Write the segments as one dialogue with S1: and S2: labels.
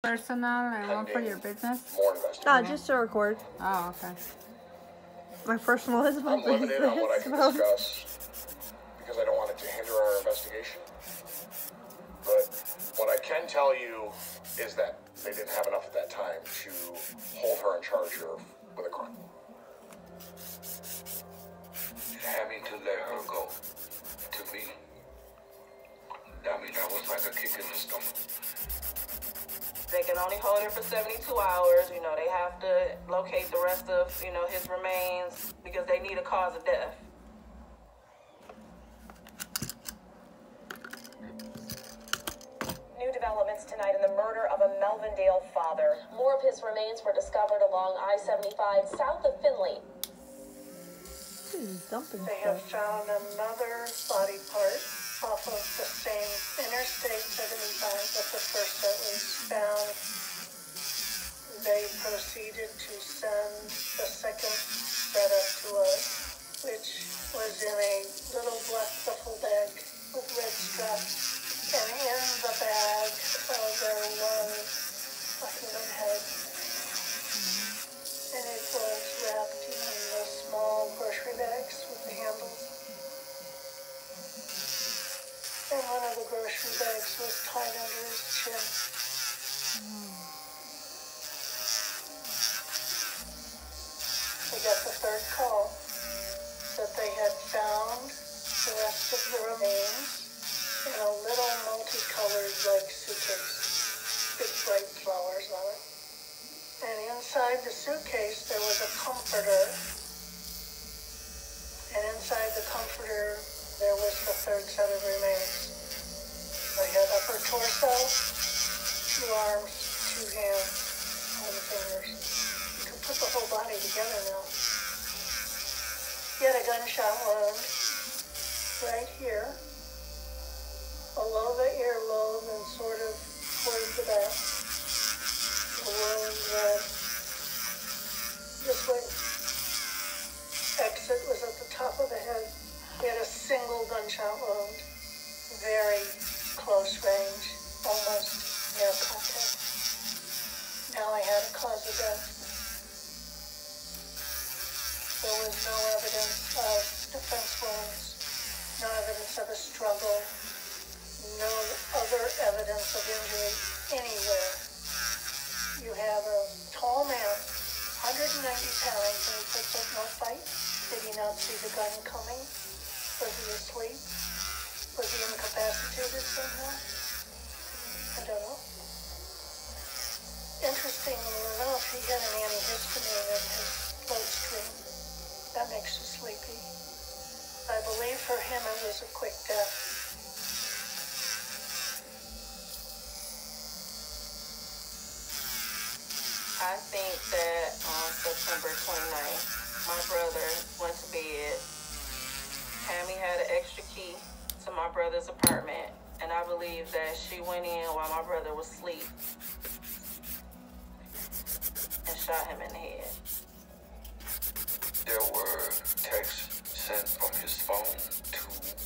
S1: Personal and one for your business?
S2: No, just to record.
S1: Oh, okay.
S2: My personal is my
S3: I'm limited on what I can
S2: business.
S3: discuss because I don't want it to hinder our investigation. But what I can tell you is that they didn't have enough at that time to hold her in charge here with a crime.
S4: Having to let her go, to me, I mean, that was like a kick in the stomach.
S5: They can only hold her for 72 hours. You know, they have to locate the rest of, his remains because they need a cause of death.
S6: New developments tonight in the murder of a Melvindale father. More of his remains were discovered along I-75 south of Findlay.
S7: They have found another body part off of the same Interstate 75 with the first that was found. They proceeded to send the second set up to us, which was in a little black duffel bag with red straps. And in the bag there was a human head. And it was wrapped in the small grocery bags with the handles. And one of the grocery bags was tied under his chin. We got the third call that they had found the rest of the remains in a little multicolored like suitcase, big bright flowers on it. And inside the suitcase there was a comforter. And inside the comforter there was the third set of remains. They had upper torso, 2 arms, 2 hands, 1 fingers. You can put the whole body together now. He had a gunshot wound right here, below the earlobe and sort of towards the back. The wound went this way. Exit was at the top of the head. He had a single gunshot wound, very close range, almost near contact. Now I had a cause of death. There was no evidence of defense wounds, no evidence of a struggle, no other evidence of injury anywhere. You have a tall man, 190 pounds, and he puts up no fight. Did he not see the gun coming? Was he asleep? Was he incapacitated somehow? I don't know. Interestingly enough, he had an antihistamine in his bloodstream. That makes you sleepy. I believe for him it was a quick death.
S5: I think that on September 29th, my brother went to bed. Tammy had an extra key to my brother's apartment, and I believe that she went in while my brother was asleep and shot him in the head.
S4: There were texts sent from his phone to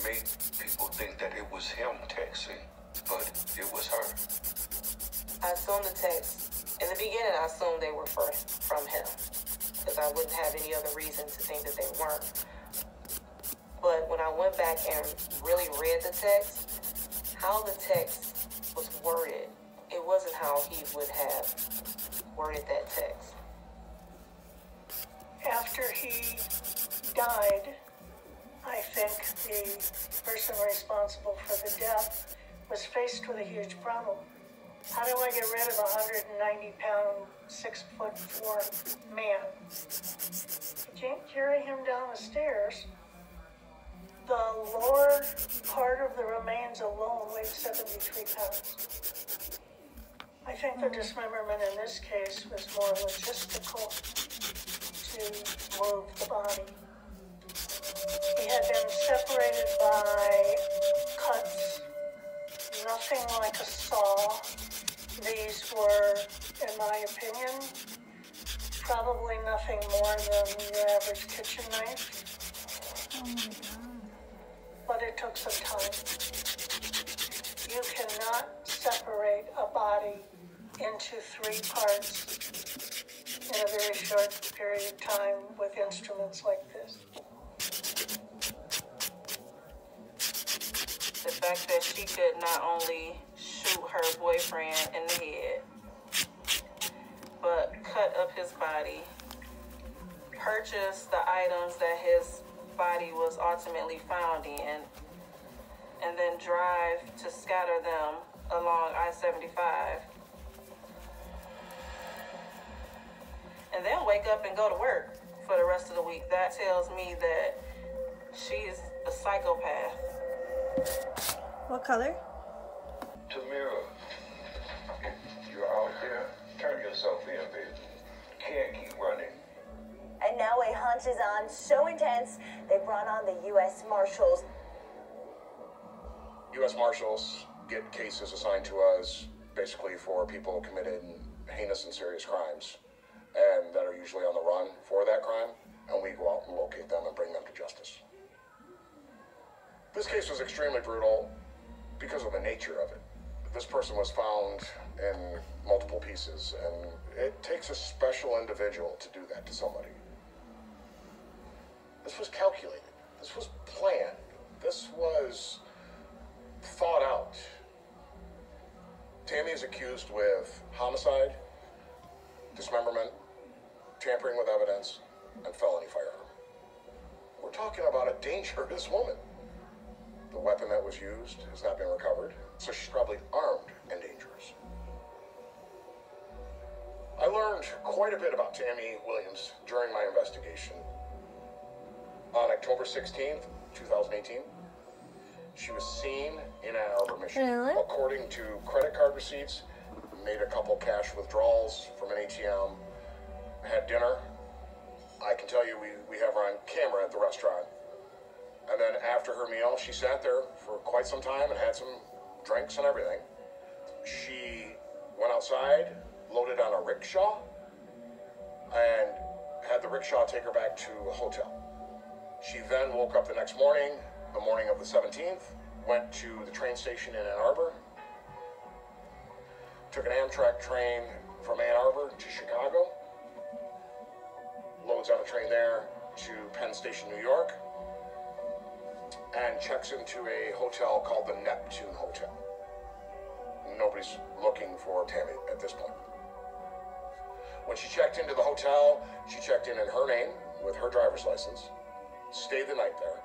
S4: make people think that it was him texting, but it was her.
S5: I assumed the text. In the beginning, I assumed they were from him, because I wouldn't have any other reason to think that they weren't. But when I went back and really read the text, how the text was worded, it wasn't how he would have worded that text.
S7: After he died, I think the person responsible for the death was faced with a huge problem. How do I get rid of a 190-pound, 6'4" man? You can't carry him down the stairs. The lower part of the remains alone weighed 73 pounds. I think the dismemberment in this case was more logistical to move the body. He had been separated by cuts, nothing like a saw. These were, in my opinion, probably nothing more than your average kitchen knife.
S1: Oh my God.
S7: But it took some time. You cannot separate a body into 3 parts in a very short period of time with instruments like this.
S5: The fact that she could not only shoot her boyfriend in the head, but cut up his body, purchase the items that his body was ultimately found in, and then drive to scatter them along I-75, and then wake up and go to work for the rest of the week. That tells me that she's a psychopath.
S2: What color?
S4: Tamira, if you're out there, turn yourself in, baby. You can't keep running.
S8: And now a hunt is on, so intense, they brought on the U.S. Marshals.
S3: U.S. Marshals get cases assigned to us basically for people who committed heinous and serious crimes and that are usually on the run for that crime, and we go out and locate them and bring them to justice. This case was extremely brutal because of the nature of it. This person was found in multiple pieces, and it takes a special individual to do that to somebody. This was calculated. This was planned. This was thought out. Tammy is accused with homicide, dismemberment, tampering with evidence, and felony firearm. We're talking about a dangerous woman. The weapon that was used has not been recovered, so she's probably armed and dangerous. I learned quite a bit about Tammy Williams during my investigation. On October 16th, 2018, she was seen in Ann Arbor, Michigan.
S2: Really?
S3: According to credit card receipts, made a couple cash withdrawals from an ATM, had dinner. I can tell you we have her on camera at the restaurant. And then after her meal, she sat there for quite some time and had some drinks and everything. She went outside, loaded on a rickshaw, and had the rickshaw take her back to a hotel. She then woke up the next morning, the morning of the 17th, went to the train station in Ann Arbor, took an Amtrak train from Ann Arbor to Chicago, loads on a train there to Penn Station, New York, and checks into a hotel called the Neptune Hotel. Nobody's looking for Tammy at this point. When she checked into the hotel, she checked in her name with her driver's license, stayed the night there,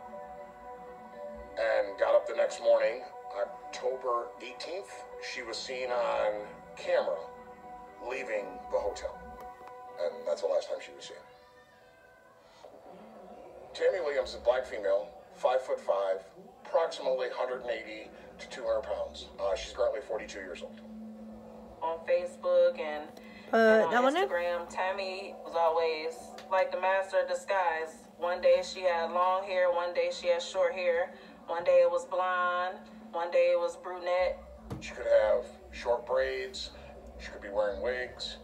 S3: and got up the next morning, October 18th. She was seen on camera leaving the hotel, and that's the last time she was seen. Tammy Williams is a black female, 5'5", approximately 180 to 200 pounds. She's currently 42 years old.
S5: On Facebook and on Instagram, Tammy was always like the master of disguise. One day she had long hair, one day she had short hair, one day it was blonde, one day it was brunette.
S3: She could have short braids, she could be wearing wigs.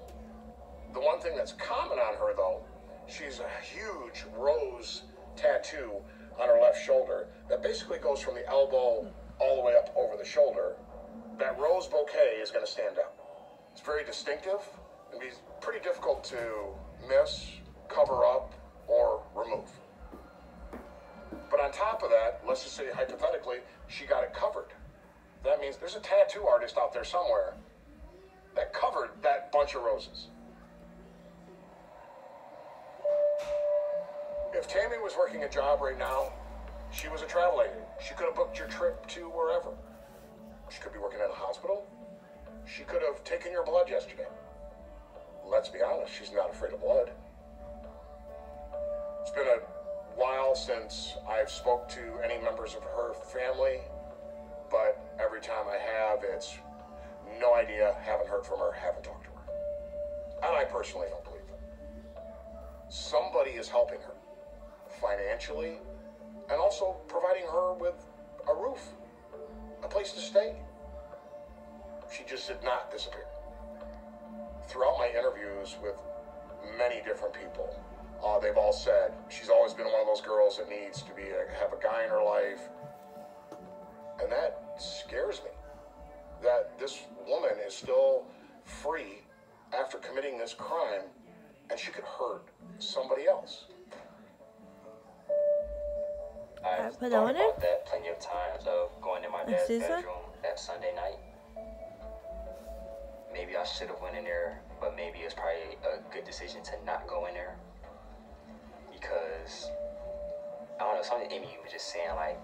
S3: The one thing that's common on her though, she's a huge rose tattoo on her left shoulder that basically goes from the elbow all the way up over the shoulder. That rose bouquet is going to stand out. It's very distinctive and be pretty difficult to miss, cover up, or remove. But on top of that, let's just say hypothetically, she got it covered. That means there's a tattoo artist out there somewhere that covered that bunch of roses. If Tammy was working a job right now, she was a travel agent. She could have booked your trip to wherever. She could be working at a hospital. She could have taken your blood yesterday. Let's be honest, she's not afraid of blood. It's been a while since I've spoke to any members of her family, but every time I have, it's no idea, haven't heard from her, haven't talked to her. And I personally don't believe that. Somebody is helping her financially and also providing her with a roof, a place to stay. She just did not disappear. Throughout my interviews with many different people, they've all said she's always been one of those girls that needs to have a guy in her life. And that scares me, that this woman is still free after committing this crime, and she could hurt somebody else.
S2: Put
S9: I've
S2: that
S9: thought
S2: one in?
S9: about that plenty of times of going in my dad's
S2: see this one?
S9: bedroom that Sunday night. Maybe I should have went in there, but maybe it's probably a good decision to not go in there. Because, I don't know, something Amy was just saying, like,